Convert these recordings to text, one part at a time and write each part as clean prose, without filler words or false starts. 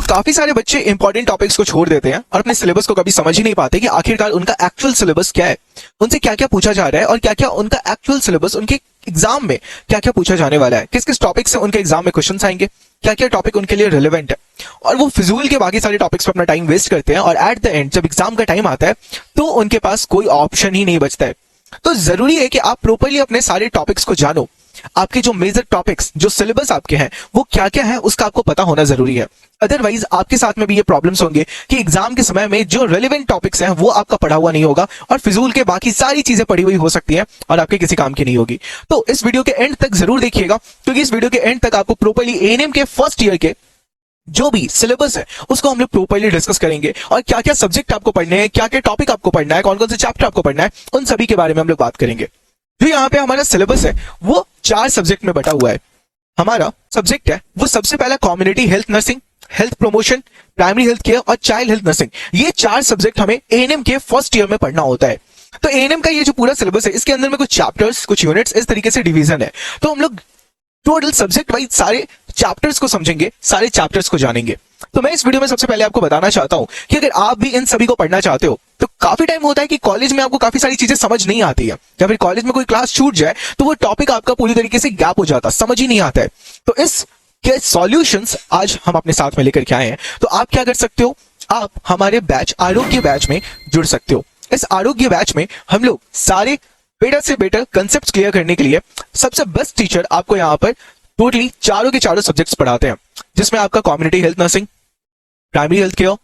काफी सारे बच्चे इंपॉर्टेंट टॉपिक्स को छोड़ देते हैं और अपने सिलेबस को कभी समझ ही नहीं पाते कि आखिरकार उनका एक्चुअल सिलेबस क्या है, उनसे क्या क्या पूछा जा रहा है और क्या क्या उनका एक्चुअल सिलेबस उनके एग्जाम में क्या क्या पूछा जाने वाला है, किस किस टॉपिक से उनके एग्जाम में क्वेश्चन आएंगे, क्या क्या टॉपिक उनके लिए रिलेवेंट है। और वो फिजूल के बाकी सारे टॉपिक्स पर अपना टाइम वेस्ट करते हैं और एट द एंड जब एग्जाम का टाइम आता है तो उनके पास कोई ऑप्शन ही नहीं बचता है। तो जरूरी है कि आप प्रॉपर्ली अपने सारे टॉपिक्स को जानो। आपके जो मेजर टॉपिक्स, जो सिलेबस आपके हैं वो क्या क्या है उसका आपको पता होना जरूरी है। अदरवाइज आपके साथ में भी ये प्रॉब्लम्स होंगे कि एग्जाम के समय में जो रेलेवेंट टॉपिक्स हैं वो आपका पढ़ा हुआ नहीं होगा और फिजूल के बाकी सारी चीजें पढ़ी हुई हो सकती हैं और आपके किसी काम की नहीं होगी। तो इस वीडियो के एंड तक जरूर देखिएगा, क्योंकि इस वीडियो के एंड तक आपको प्रॉपर्ली एएनएम के फर्स्ट ईयर के जो भी सिलेबस है उसको हम लोग प्रॉपर्ली डिस्कस करेंगे और क्या क्या सब्जेक्ट आपको पढ़ने हैं, क्या क्या टॉपिक आपको पढ़ना है, कौन कौन से चैप्टर आपको पढ़ना है, उन सभी के बारे में हम लोग बात करेंगे। जो यहाँ पे हमारा सिलेबस है वो 4 सब्जेक्ट में बटा हुआ है। हमारा सब्जेक्ट है वो सबसे पहला community health nursing, health promotion, primary health care और चाइल्ड हेल्थ नर्सिंग। ये 4 सब्जेक्ट हमें एएनएम के फर्स्ट ईयर में पढ़ना होता है। तो एएनएम का ये जो पूरा सिलेबस है इसके अंदर में कुछ चैप्टर्स, कुछ यूनिट्स, इस तरीके से डिवीजन है। तो हम लोग टोटल सब्जेक्ट वाइज सारे चैप्टर्स को समझेंगे, सारे चैप्टर्स को जानेंगे। तो मैं इस वीडियो में सबसे पहले आपको बताना चाहता हूं कि अगर आप भी इन सभी को पढ़ना चाहते हो तो काफी टाइम होता है कि कॉलेज में आपको काफी सारी चीजें समझ नहीं आती है, या फिर कॉलेज में कोई क्लास छूट जाए तो वो टॉपिक आपका पूरी तरीके से गैप हो जाता, समझ ही नहीं आता है। तो इस के सॉल्यूशंस आज हम अपने साथ में लेकर के आए हैं। तो आप क्या कर सकते हो, आप हमारे बैच आरोग्य बैच में जुड़ सकते हो। इस आरोग्य बैच में हम लोग सारे बेटर से बेटर कंसेप्ट क्लियर करने के लिए सबसे बेस्ट टीचर आपको यहाँ पर टोटली चारों के चारों सब्जेक्ट्स पढ़ाते हैं, जिसमें आपका community health nursing, primary health care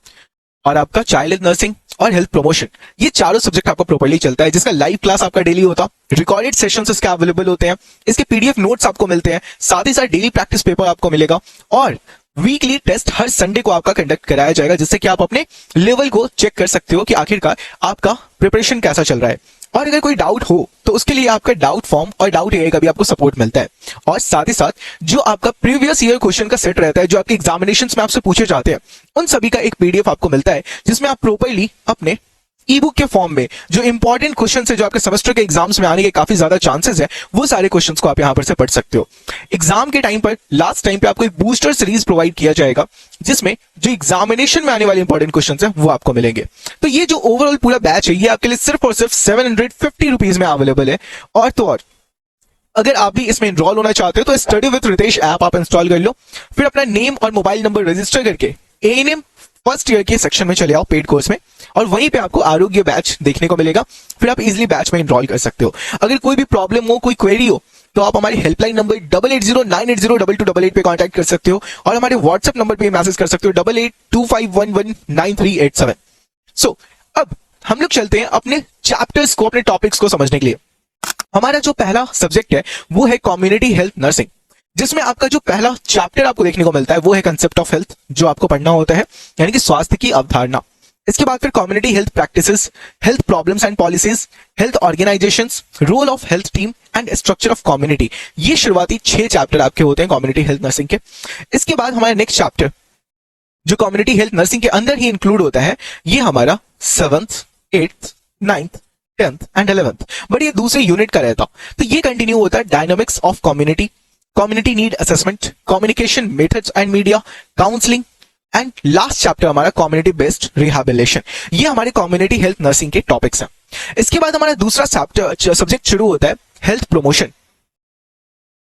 और आपका चाइल्ड हेल्थ नर्सिंग और हेल्थ प्रमोशन। ये चारों सब्जेक्ट आपका प्रॉपर्ली चलता है, जिसका लाइव क्लास आपका डेली होता, रिकॉर्डेड सेशंस इसके अवेलेबल होते हैं, इसके पीडीएफ नोट्स आपको मिलते हैं, साथ ही साथ डेली प्रैक्टिस पेपर आपको मिलेगा और वीकली टेस्ट हर संडे को आपका कंडक्ट कराया जाएगा, जिससे कि आप अपने लेवल को चेक कर सकते हो कि आखिरकार आपका प्रिपरेशन कैसा चल रहा है। और अगर कोई डाउट हो तो उसके लिए आपका डाउट फॉर्म और डाउट एआई का भी आपको सपोर्ट मिलता है। और साथ ही साथ जो आपका प्रीवियस ईयर क्वेश्चन का सेट रहता है, जो आपके एग्जामिनेशंस में आपसे पूछे जाते हैं, उन सभी का एक पीडीएफ आपको मिलता है, जिसमें आप प्रॉपर्ली अपने ई बुक के फॉर्म में जो इंपॉर्टेंट क्वेश्चन है, जो आपके सेमेस्टर के एग्जाम्स में आने के काफी ज्यादा चांसेस है, वो सारे क्वेश्चंस को आप यहां पर से पढ़ सकते हो। एग्जाम के टाइम पर लास्ट टाइम पे आपको एक बूस्टर सीरीज प्रोवाइड किया जाएगा, जिसमें जो एग्जामिनेशन में आने वाले इंपॉर्टेंट क्वेश्चंस हैं वो आपको मिलेंगे। तो ये जो ओवरऑल पूरा बैच है ये आपके लिए सिर्फ और सिर्फ 750 रुपीज में अवेलेबल है। और तो और अगर आप भी इसमें इनरोल होना चाहते हो तो स्टडी विद रितेश ऐप आप इंस्टॉल कर लो, फिर अपना नेम और मोबाइल नंबर रजिस्टर करके एएनएम फर्स्ट ईयर के सेक्शन में चले आओ पेड कोर्स में, और वहीं पे आपको आरोग्य बैच देखने को मिलेगा। फिर आप इजीली बैच में इनरोल कर सकते हो। अगर कोई भी प्रॉब्लम हो, कोई क्वेरी हो, तो आप हमारी हेल्पलाइन नंबर 8809802288 पे कांटेक्ट कर सकते हो और हमारे व्हाट्सएप नंबर पे मैसेज कर सकते हो 8825119387। सो अब हम लोग चलते हैं अपने चैप्टर्स को, अपने टॉपिक्स को समझने के लिए। हमारा जो पहला सब्जेक्ट है वो है कम्युनिटी हेल्थ नर्सिंग, जिसमें आपका जो पहला चैप्टर आपको देखने को मिलता है वो है कंसेप्ट ऑफ हेल्थ, जो आपको पढ़ना होता है, यानी कि स्वास्थ्य की अवधारणा। इसके बाद फिर community health practices, health problems and policies, health organisations, role of health team and structure of community. ये शुरुआती 6 चैप्टर आपके होते हैं कम्युनिटी हेल्थ नर्सिंग के। इसके बाद हमारा नेक्स्ट चैप्टर जो कम्युनिटी हेल्थ नर्सिंग के अंदर ही इंक्लूड होता है, ये हमारा 7th, 8th, 9th, 10th and 11th, but ये दूसरे यूनिट का रहता। तो ये कंटिन्यू होता है dynamics of community, community need assessment, communication methods and media, counselling and last chapter हमारा कम्युनिटी बेस्ड रिहैबिलिटेशन। ये हमारे कम्युनिटी हेल्थ नर्सिंग के टॉपिक्स हैं। इसके बाद हमारा दूसरा चैप्टर सब्जेक्ट शुरू होता है हेल्थ प्रमोशन।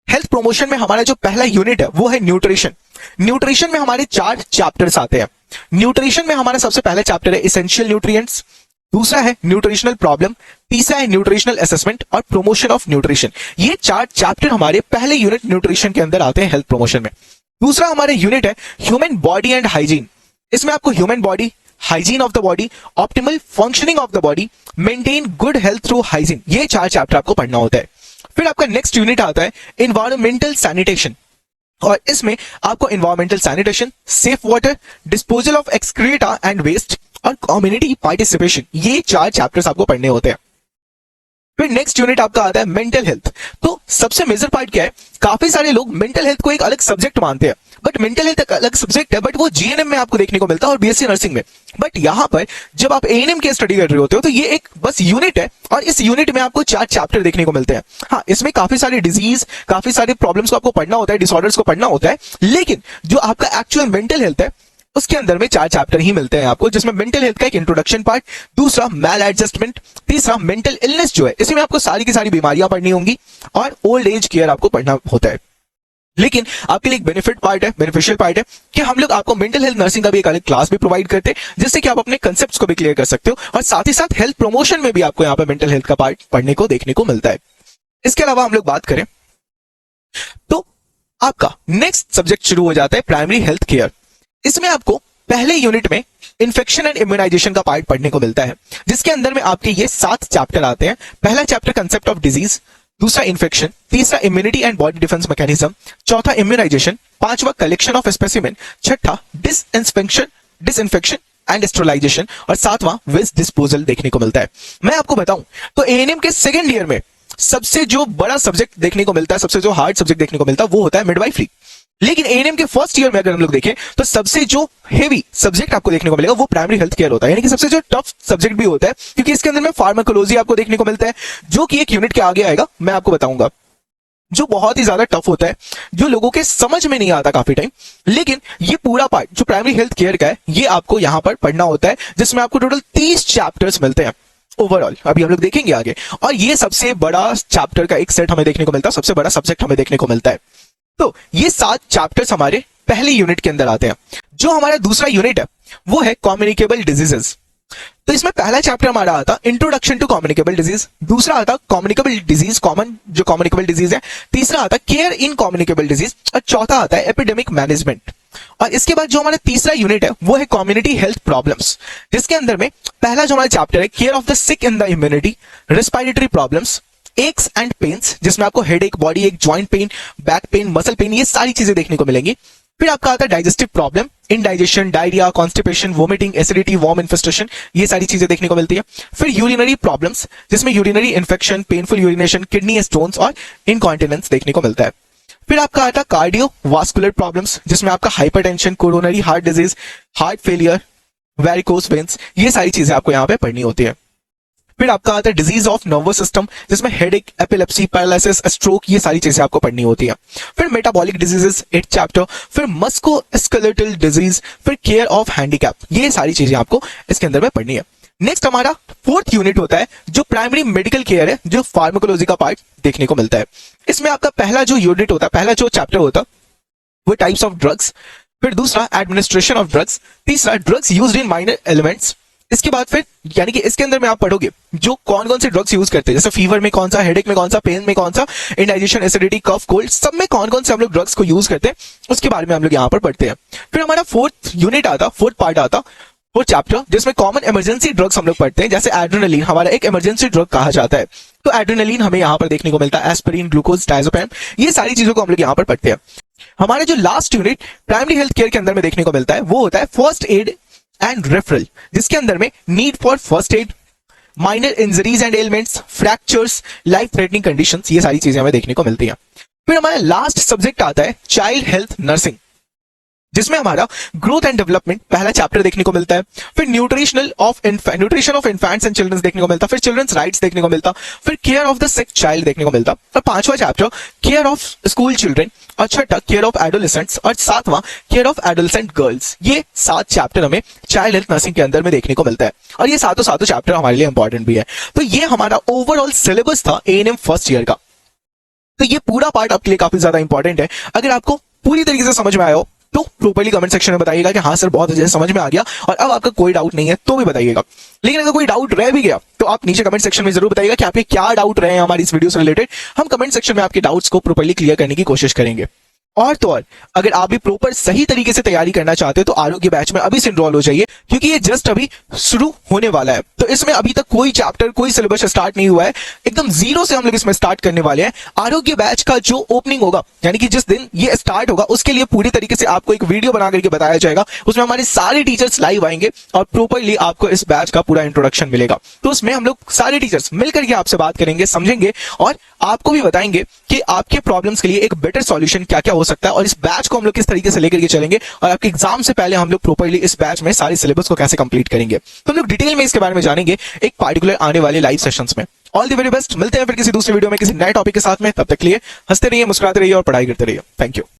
हेल्थ प्रमोशन में हमारा जो पहला यूनिट है वो है न्यूट्रिशन। न्यूट्रिशन में हमारे 4 चैप्टर्स आते हैं। न्यूट्रिशन में हमारा सबसे पहला चैप्टर है एसेंशियल न्यूट्रिएंट्स, दूसरा है न्यूट्रिशनल प्रॉब्लम, तीसरा है न्यूट्रिशनल असेसमेंट और प्रमोशन ऑफ न्यूट्रिशन। ये 4 चैप्टर हमारे पहले यूनिट न्यूट्रिशन के अंदर आते हैं हेल्थ प्रमोशन में। दूसरा हमारे यूनिट है ह्यूमन बॉडी एंड हाइजीन। इसमें आपको human body, hygiene of the body, optimal functioning of the body, maintain good health through hygiene, ये 4 चैप्टर आपको पढ़ना होता है। फिर आपका नेक्स्ट यूनिट आता है एनवायरमेंटल सैनिटेशन, और इसमें आपको environmental sanitation, safe water, disposal of excreta and waste और कम्युनिटी पार्टिसिपेशन, ये 4 चैप्टर्स आपको पढ़ने होते हैं। फिर नेक्स्ट यूनिट आपका आता है मेंटल हेल्थ। तो सबसे मेजर पार्ट क्या है, काफी सारे लोग मेंटल हेल्थ को एक अलग सब्जेक्ट मानते हैं, बट मेंटल हेल्थ एक अलग सब्जेक्ट है, बट वो जीएनएम में आपको देखने को मिलता है और बीएससी नर्सिंग में। बट यहाँ पर जब आप एएनएम की स्टडी कर रहे होते हो तो ये एक बस यूनिट है, और इस यूनिट में आपको 4 चैप्टर देखने को मिलते हैं। हाँ, इसमें काफी सारे डिजीज, काफी सारे प्रॉब्लम्स को आपको पढ़ना होता है, डिसऑर्डर्स को पढ़ना होता है, लेकिन जो आपका एक्चुअल मेंटल हेल्थ है उसके अंदर में 4 चैप्टर ही मिलते हैं आपको, जिसमें मेंटल हेल्थ का एक इंट्रोडक्शन पार्ट, दूसरा मैल एडजस्टमेंट, तीसरा मेंटल इलनेस जो है इसी में आपको सारी की सारी बीमारियां पढ़नी होंगी, और ओल्ड एज केयर आपको पढ़ना होता है। लेकिन आपके लिए एक बेनिफिट पार्ट है, बेनिफिशियल पार्ट है कि हम लोग आपको मेंटल हेल्थ नर्सिंग का भी एक अलग क्लास भी प्रोवाइड करते हैं, जिससे कि आप अपने कंसेप्ट्स को भी क्लियर कर सकते हो, और साथ ही साथ हेल्थ प्रमोशन में भी आपको यहाँ पे मेंटल हेल्थ का पार्ट पढ़ने को देखने को मिलता है। इसके अलावा हम लोग बात करें तो आपका नेक्स्ट सब्जेक्ट शुरू हो जाता है प्राइमरी हेल्थ केयर। इसमें आपको पहले यूनिट में इन्फेक्शन एंड इम्यूनाइजेशन का पार्ट पढ़ने को मिलता है, जिसके अंदर में आपके ये 7 चैप्टर आते हैं। पहला चैप्टर कंसेप्ट ऑफ डिजीज, दूसरा इन्फेक्शन, तीसरा immunity and body defence mechanism, चौथा इम्यूनाइजेशन, पांचवा कलेक्शन ऑफ स्पेसिमेन, छठा डिसइंफेक्शन एंड स्टेरिलाइजेशन, और सातवां वेस्ट डिस्पोजल देखने को मिलता है। मैं आपको बताऊं तो एएनएम के सेकेंड ईयर में सबसे जो बड़ा सब्जेक्ट देखने को मिलता है, सबसे जो हार्ड सब्जेक्ट देखने को मिलता है वो होता है मिडवाइफरी। लेकिन एएनएम के फर्स्ट ईयर में अगर हम लोग देखें तो सबसे जो हेवी सब्जेक्ट आपको देखने को मिलेगा वो प्राइमरी हेल्थ केयर होता है, यानी कि सबसे जो टफ सब्जेक्ट भी होता है, क्योंकि इसके अंदर में फार्माकोलॉजी आपको देखने को मिलता है, जो कि एक यूनिट के आगे आएगा, मैं आपको बताऊंगा, जो बहुत ही ज्यादा टफ होता है, जो लोगों के समझ में नहीं आता काफी टाइम। लेकिन ये पूरा पार्ट जो प्राइमरी हेल्थ केयर का है ये आपको यहां पर पढ़ना होता है, जिसमें आपको टोटल 30 चैप्टर्स मिलते हैं ओवरऑल। अभी हम लोग देखेंगे आगे, और ये सबसे बड़ा चैप्टर का एक सेट हमें देखने को मिलता है, सबसे बड़ा सब्जेक्ट हमें देखने को मिलता है। तो ये 7 चैप्टर्स हमारे पहले यूनिट के अंदर आते हैं। जो हमारा दूसरा यूनिट है वो है कम्युनिकेबल डिजीजेस। तो इसमें पहला चैप्टर हमारा आता इंट्रोडक्शन टू कम्युनिकेबल डिजीज, दूसरा आता कम्युनिकेबल डिजीज कॉमन जो कम्युनिकेबल डिजीज है, तीसरा आता केयर इन कम्युनिकेबल डिजीज, और चौथा आता है एपिडेमिक मैनेजमेंट। और इसके बाद जो हमारा तीसरा यूनिट है वो है कम्युनिटी हेल्थ प्रॉब्लम्स, जिसके अंदर में पहला जो हमारा चैप्टर है care of the sick in the immunity, respiratory problems, x and pains, जिसमें आपको हेडेक, बॉडी एक, joint pain, back pain, muscle pain, ये सारी चीजें देखने को मिलेंगी। फिर आपका आता है digestive problem, indigestion, diarrhoea, constipation, vomiting, acidity, worm infestation, ये सारी चीजें देखने को मिलती है। फिर यूरिनरी प्रॉब्लम्स, जिसमें urinary infection, painful urination, kidney stones और इनकॉन्टिनेंस देखने को मिलता है। फिर आपका आता है कार्डियोवास्कुलर प्रॉब्लम्स, जिसमें आपका hypertension, coronary heart disease, heart failure, varicose veins, ये सारी चीजें आपको यहाँ पे पढ़नी होती है। फिर आपका आता है डिजीज ऑफ नर्वस सिस्टम, जिसमें हेडेक, एपिलेप्सी, पैरालिसिस, स्ट्रोक, ये सारी चीजें आपको पढ़नी होती है। फिर मेटाबॉलिक डिजीजेस 8 चैप्टर, फिर मस्कुलोस्केलेटल डिजीज, फिर केयर ऑफ हैंडीकैप, ये सारी चीजें आपको इसके अंदर में पढ़नी है। नेक्स्ट हमारा 4th यूनिट होता है जो प्राइमरी मेडिकल केयर है, जो फार्माकोलॉजी का पार्ट देखने को मिलता है। इसमें आपका पहला जो यूनिट होता है, पहला जो चैप्टर होता है वो टाइप्स ऑफ ड्रग्स, फिर दूसरा एडमिनिस्ट्रेशन ऑफ ड्रग्स, तीसरा drugs used in minor elements. इसके बाद फिर यानी कि इसके अंदर में आप पढ़ोगे जो कौन कौन से ड्रग्स यूज करते हैं, जैसे फीवर में कौन सा, हेडेक में कौन सा, पेन में कौन सा, इंडाइजेशन, एसिडिटी, कफ, कोल्ड, सब में कौन कौन से हम लोग ड्रग्स को यूज करते हैं, उसके बारे में हम लोग यहाँ पर पढ़ते हैं। फिर हमारा 4th यूनिट आता, 4th पार्ट आता, 4th चैप्टर, जिसमें कॉमन इमरजेंसी ड्रग्स हम लोग पढ़ते हैं, जैसे एड्रेनलिन हमारा एक इमरजेंसी ड्रग कहा जाता है, तो एड्रेनलिन हमें यहाँ पर देखने को मिलता है, एस्पिरिन, ग्लूकोज, डायज़ेपम, ये सारी चीजों को हम लोग यहाँ पर पढ़ते हैं। हमारा जो last unit primary health care के अंदर में देखने को मिलता है वो होता है फर्स्ट एड एंड रेफरल, जिसके अंदर में need for first aid, minor injuries and elements, fractures, life threatening conditions, ये सारी चीजें हमें देखने को मिलती हैं। फिर हमारा लास्ट सब्जेक्ट आता है चाइल्ड हेल्थ नर्सिंग, जिसमें हमारा ग्रोथ एंड डेवलपमेंट पहला चैप्टर देखने को मिलता है। फिर nutrition of infants and childrens देखने को मिलता है, फिर चिल्ड्रंस राइट्स देखने को मिलता, फिर care of the sick child देखने को मिलता, और 5वां chapter care of school children, और छठा केयर ऑफ एडोलेसेंट्स, और 7वां केयर ऑफ एडोलेसेंट गर्ल्स। ये 7 चैप्टर हमें चाइल्ड हेल्थ नर्सिंग के अंदर में देखने को मिलता है, और ये सातों चैप्टर हमारे लिए इंपॉर्टेंट भी है। तो ये हमारा ओवरऑल सिलेबस था एएनएम फर्स्ट ईयर का। तो ये पूरा पार्ट आपके लिए काफी ज्यादा इंपॉर्टेंट है। अगर आपको पूरी तरीके से समझ में आया हो तो प्रॉपर्ली कमेंट सेक्शन में बताइएगा कि हाँ सर बहुत अच्छे से समझ में आ गया, और अब आपका कोई डाउट नहीं है तो भी बताइएगा। लेकिन अगर कोई डाउट रह भी गया तो आप नीचे कमेंट सेक्शन में जरूर बताइएगा कि आपके क्या डाउट रहे हैं हमारी इस वीडियो से रिलेटेड। हम कमेंट सेक्शन में आपके डाउट्स को प्रॉपर्ली क्लियर करने की कोशिश करेंगे। और तो और अगर आप भी प्रॉपर सही तरीके से तैयारी करना चाहते हो तो आरोग्य बैच में अभी से इनरोल हो जाइए, क्योंकि ये जस्ट अभी शुरू होने वाला है। तो इसमें अभी तक कोई चैप्टर, कोई सिलेबस स्टार्ट नहीं हुआ है, एकदम जीरो से हम लोग इसमें स्टार्ट करने वाले हैं। आरोग्य बैच का जो ओपनिंग होगा, यानी कि जिस दिन ये स्टार्ट होगा उसके लिए पूरी तरीके से आपको एक वीडियो बना करके बताया जाएगा। उसमें हमारे सारे टीचर्स लाइव आएंगे और प्रॉपरली आपको इस बैच का पूरा इंट्रोडक्शन मिलेगा। तो उसमें हम लोग सारे टीचर्स मिलकर के आपसे बात करेंगे, समझेंगे और आपको भी बताएंगे कि आपके प्रॉब्लम्स के लिए एक बेटर सॉल्यूशन क्या क्या हो सकता है, और इस बैच को हम लोग किस तरीके से लेकर के चलेंगे, और आपके एग्जाम से पहले हम लोग प्रॉपरली इस बैच में सारे सिलेबस को कैसे कंप्लीट करेंगे। तो हम लोग डिटेल में इसके बारे में जानेंगे एक पार्टिकुलर आने वाले लाइव सेशंस में। All the very best. मिलते हैं फिर किसी दूसरे वीडियो में किसी नए टॉपिक के साथ में। तब तक के लिए हंसते रहिए, मुस्कुराते रहिए और पढ़ाई करते रहिए। Thank you.